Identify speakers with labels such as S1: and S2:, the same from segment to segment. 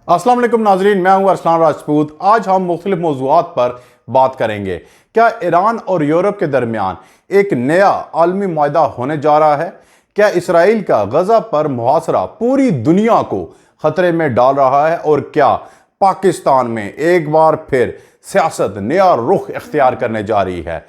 S1: अस्सलाम वालेकुम नाजरीन, मैं हूं अरसलान राजपूत। आज हम मुख्तलिफ मौज़ूआत पर बात करेंगे। क्या ईरान और यूरोप के दरमियान एक नया आलमी मुआहदा होने जा रहा है? क्या इसराइल का गजा पर मुहासरा पूरी दुनिया को खतरे में डाल रहा है? और क्या पाकिस्तान में एक बार फिर सियासत नया रुख इख्तियार करने जा रही है?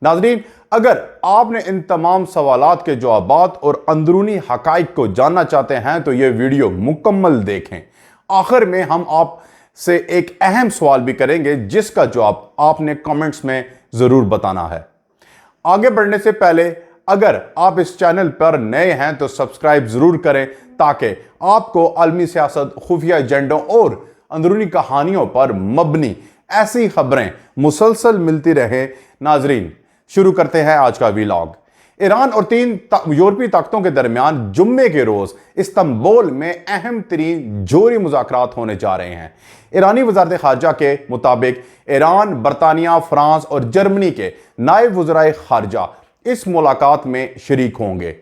S1: नाजरीन, अगर आपने इन तमाम सवालात के जवाबात और अंदरूनी हकाइक को जानना चाहते हैं तो ये वीडियो मुकम्मल देखें। आखिर में हम आपसे एक अहम सवाल भी करेंगे जिसका जवाब आपने कमेंट्स में ज़रूर बताना है। आगे बढ़ने से पहले अगर आप इस चैनल पर नए हैं तो सब्सक्राइब ज़रूर करें ताकि आपको आलमी सियासत, खुफिया एजेंडों और अंदरूनी कहानियों पर मबनी ऐसी खबरें मुसलसल मिलती रहें। नाजरीन, शुरू करते हैं आज का व्लॉग। ईरान और 3 यूरोपीय ताकतों के दरमियान जुम्मे के रोज इस्तांबुल में अहम तरीन जोरी मुज़ाकरात होने जा रहे हैं। ईरानी वज़ारत ख़ारजा के मुताबिक ईरान, बरतानिया, फ्रांस और जर्मनी के नायब वज़राए ख़ारजा इस मुलाकात में शरीक होंगे।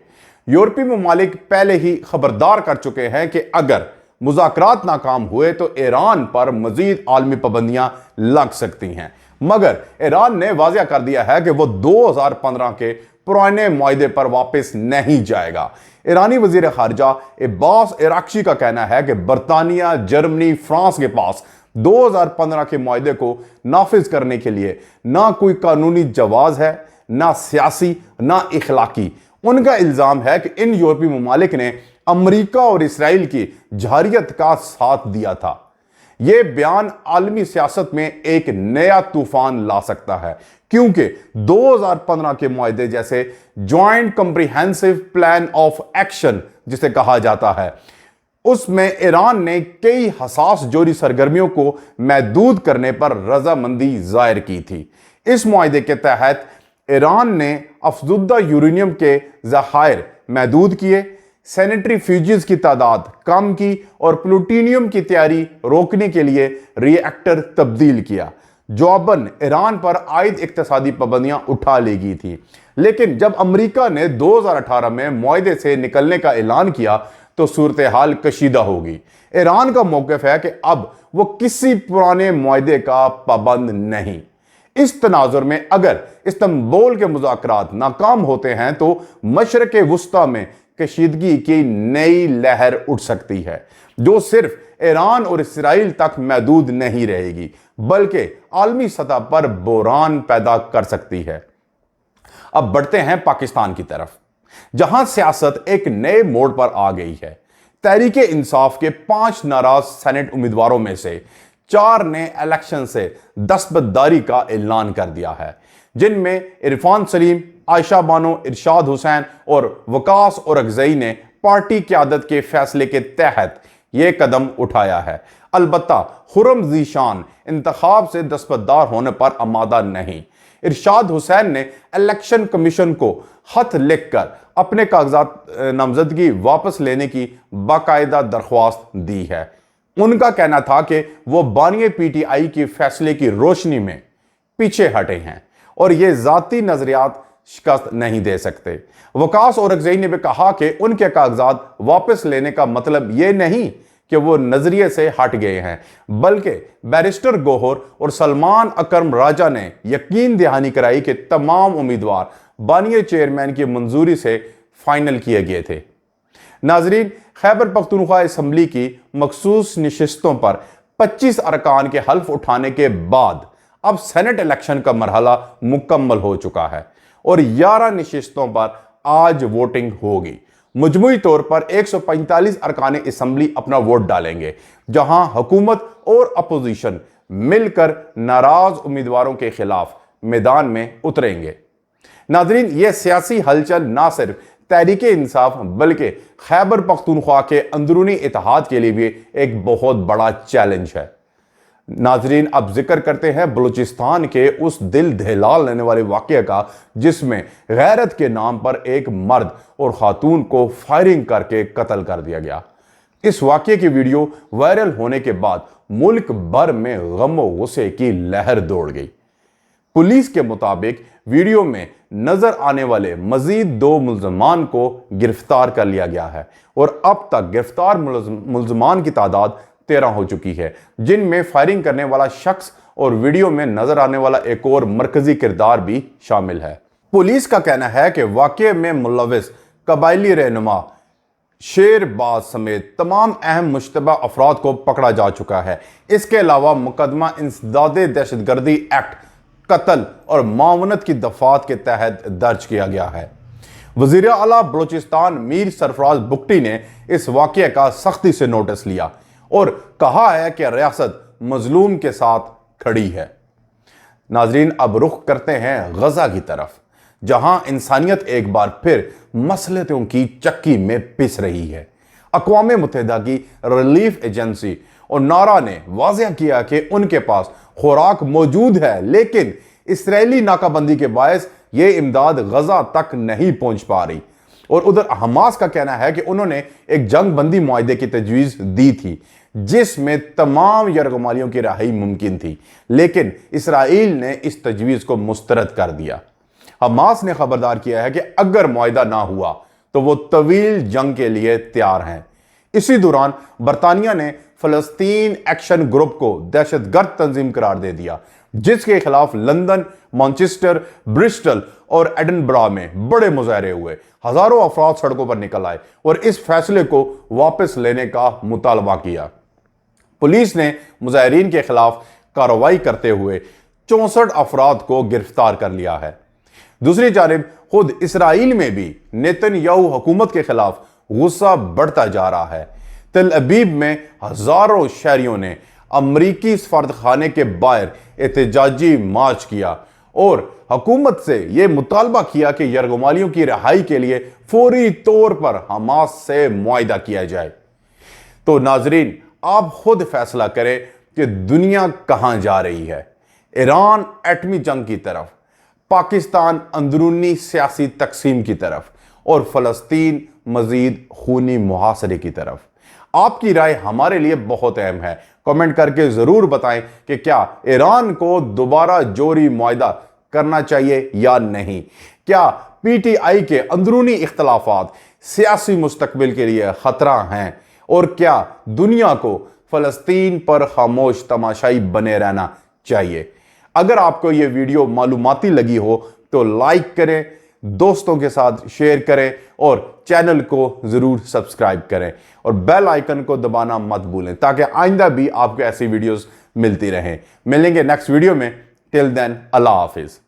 S1: यूरोपीय ममालिक पहले ही खबरदार कर चुके हैं कि अगर मुज़ाकरात नाकाम हुए तो ईरान पर मज़ीद आलमी पाबंदियां लग सकती हैं, मगर ईरान ने वाज़ेह कर दिया है कि वो 2015 के पुराने मुआहदे पर वापस नहीं जाएगा। ईरानी वजीर खारजा अब्बास अराक्ची का कहना है कि बरतानिया, जर्मनी, फ्रांस के पास 2015 के मुआहदे को नाफिज करने के लिए ना कोई कानूनी जवाज है, ना सियासी, ना इखलाकी। उनका इल्ज़ाम है कि इन यूरोपीय ममालिक ने अमरीका और इसराइल की जारियत का साथ दिया था। यह बयान आलमी सियासत में एक नया तूफान ला सकता है, क्योंकि 2015 के मुआहदे जैसे joint comprehensive plan of action जिसे कहा जाता है, उसमें ईरान ने कई हसास जोरी सरगर्मियों को महदूद करने पर रजामंदी जाहिर की थी। इस मुआहदे के तहत ईरान ने अफजुदा यूरेनियम के ज़खायर महदूद किए, सेंट्रीफ्यूजेस की तादाद कम की और प्लूटोनियम की तैयारी रोकने के लिए रिएक्टर तब्दील किया। जवाबन ईरान पर आयद इक्तसादी पाबंदियां उठा ली गई थी। लेकिन जब अमेरिका ने 2018 में मुआहदे से निकलने का ऐलान किया तो सूरत हाल कशीदा होगी। ईरान का मौक़िफ़ है कि अब वो किसी पुराने मुआहदे का पाबंद नहीं। इस तनाजुर में अगर इस्तांबुल के मुज़ाकरात नाकाम होते हैं तो मशरक़ वुस्ता में कशीदगी की नई लहर उठ सकती है, जो सिर्फ ईरान और इसराइल तक महदूद नहीं रहेगी बल्कि आलमी सतह पर बहरान पैदा कर सकती है। अब बढ़ते हैं पाकिस्तान की तरफ, जहां सियासत एक नए मोड़ पर आ गई है। तहरीक इंसाफ के 5 नाराज सेनेट उम्मीदवारों में से 4 ने इलेक्शन से दस्तबरदारी का ऐलान कर दिया है, जिनमें इरफान सलीम, आयशा बानो, इरशाद हुसैन और वकास औरकज़ई ने पार्टी क़यादत के फैसले के तहत यह कदम उठाया है। अलबत्ता खुर्रम ज़ीशान इंतखाब से दस्तबरदार होने पर आमादा नहीं। इरशाद हुसैन ने इलेक्शन कमीशन को खत लिखकर अपने कागजात नामजदगी वापस लेने की बाकायदा दरख्वास्त दी है। उनका कहना था कि वो बानी PTI के फैसले की रोशनी में पीछे हटे हैं और ये ज़ाती नज़रियात शिकस्त नहीं दे सकते। वकास औरकज़ई ने भी कहा कि उनके कागजात वापस लेने का मतलब ये नहीं कि वो नजरिए से हट गए हैं, बल्कि बैरिस्टर गोहर और सलमान अकरम राजा ने यकीन दहानी कराई कि तमाम उम्मीदवार बानी चेयरमैन की मंजूरी से फाइनल किए गए थे। नाजरीन, खैबर पख्तूनख्वा असम्बली की मखसूस नशिस्तों पर 25 अरकान के हल्फ उठाने के बाद अब सेनेट इलेक्शन का मरहला मुकम्मल हो चुका है और 11 नशिस्तों पर आज वोटिंग होगी। मजमूई तौर पर 145 अरकान असम्बली अपना वोट डालेंगे, जहां हुकूमत और अपोजिशन मिलकर नाराज उम्मीदवारों के खिलाफ मैदान में उतरेंगे। नाजरीन, यह सियासी हलचल ना सिर्फ तहरीक इंसाफ बल्कि खैबर पख्तूनख्वा के अंदरूनी इत्तेहाद के लिए भी एक बहुत बड़ा चैलेंज है। नाजरीन, अब जिक्र करते हैं बलूचिस्तान के उस दिल दहला लेने वाले वाक़े का, जिसमें गैरत के नाम पर एक मर्द और खातून को फायरिंग करके कत्ल कर दिया गया। इस वाक़े की वीडियो वायरल होने के बाद मुल्क भर में गम और गुस्से की लहर दौड़ गई। पुलिस के मुताबिक वीडियो में नजर आने वाले मजीद 2 मुल्ज़मान को गिरफ्तार कर लिया गया है और अब तक गिरफ्तार मुल्ज़मान की तादाद 13 हो चुकी है, जिनमें फायरिंग करने वाला शख्स और वीडियो में नजर आने वाला एक और मरकजी किरदार भी शामिल है। पुलिस का कहना है कि वाकये में मुलविस कबायली रहनुमा शेरबाज समेत तमाम अहम मुश्तबा अफराद को पकड़ा जा चुका है। इसके अलावा मुकदमा इंसदादे दहशतगर्दी एक्ट, कत्ल और मावनत की दफात के तहत दर्ज किया गया है। वज़ीर आला बलोचिस्तान मीर सरफराज बुगटी ने इस वाक़ये का सख्ती से नोटिस लिया और कहा है कि रियासत मजलूम के साथ खड़ी है। नाजरीन, अब रुख करते हैं गजा की तरफ, जहां इंसानियत एक बार फिर मसलतों की चक्की में पिस रही है। अक़वाम मुत्तहिदा की रिलीफ एजेंसी और नारा ने वाज़ेह किया कि उनके पास खुराक मौजूद है, लेकिन इसराइली नाकाबंदी के बायस ये इमदाद गजा तक नहीं पहुंच पा रही। और उधर हमास का कहना है कि उन्होंने एक जंग बंदी मुआहदे की तजवीज़ दी थी जिसमें तमाम यरगमालियों की रिहाई मुमकिन थी, लेकिन इसराइल ने इस तजवीज़ को मुस्तरद कर दिया। हमास ने खबरदार किया है कि अगर मुआहदा ना हुआ तो वो तवील जंग के लिए तैयार हैं। इसी दौरान बरतानिया ने फ़लस्तीन एक्शन ग्रुप को दहशतगर्द तंजीम करार दे दिया, जिसके खिलाफ लंदन, मैनचेस्टर, ब्रिस्टल और एडनबरा में बड़े मुजाहरे हुए। हजारों अफराद सड़कों पर निकल आए और इस फैसले को वापस लेने का मुतालबा किया। पुलिस ने मुजाहिरीन के खिलाफ कार्रवाई करते हुए 64 अफराद को गिरफ्तार कर लिया है। दूसरी जानिब खुद इसराइल में भी नेतन्याहू हुकूमत के खिलाफ गुस्सा बढ़ता जा रहा है। तेल अबीब में हजारों शहरियों ने अमरीकी सफारतखाने के बाहर एहतजाजी मार्च किया और हुकूमत से यह मुतालबा किया कि यरगमालियों की रिहाई के लिए फौरी तौर पर हमास से मुआहदा किया जाए। तो नाजरीन, आप खुद फैसला करें कि दुनिया कहां जा रही है, ईरान एटमी जंग की तरफ, पाकिस्तान अंदरूनी सियासी तकसीम की तरफ और फ़लस्तीन मजीद खूनी मुहासरे की तरफ। आपकी राय हमारे लिए बहुत अहम है। कमेंट करके ज़रूर बताएं कि क्या ईरान को दोबारा जोरी मुआहदा करना चाहिए या नहीं। क्या पीटीआई के अंदरूनी इख्तलाफात सियासी मुस्तकबिल के लिए ख़तरा हैं और क्या दुनिया को फ़लस्तीन पर खामोश तमाशाई बने रहना चाहिए। अगर आपको ये वीडियो मालूमाती लगी हो तो लाइक करें, दोस्तों के साथ शेयर करें और चैनल को ज़रूर सब्सक्राइब करें और बेल आइकन को दबाना मत भूलें ताकि आइंदा भी आपको ऐसी वीडियोस मिलती रहें। मिलेंगे नेक्स्ट वीडियो में। टिल देन, अल्लाह हाफिज़।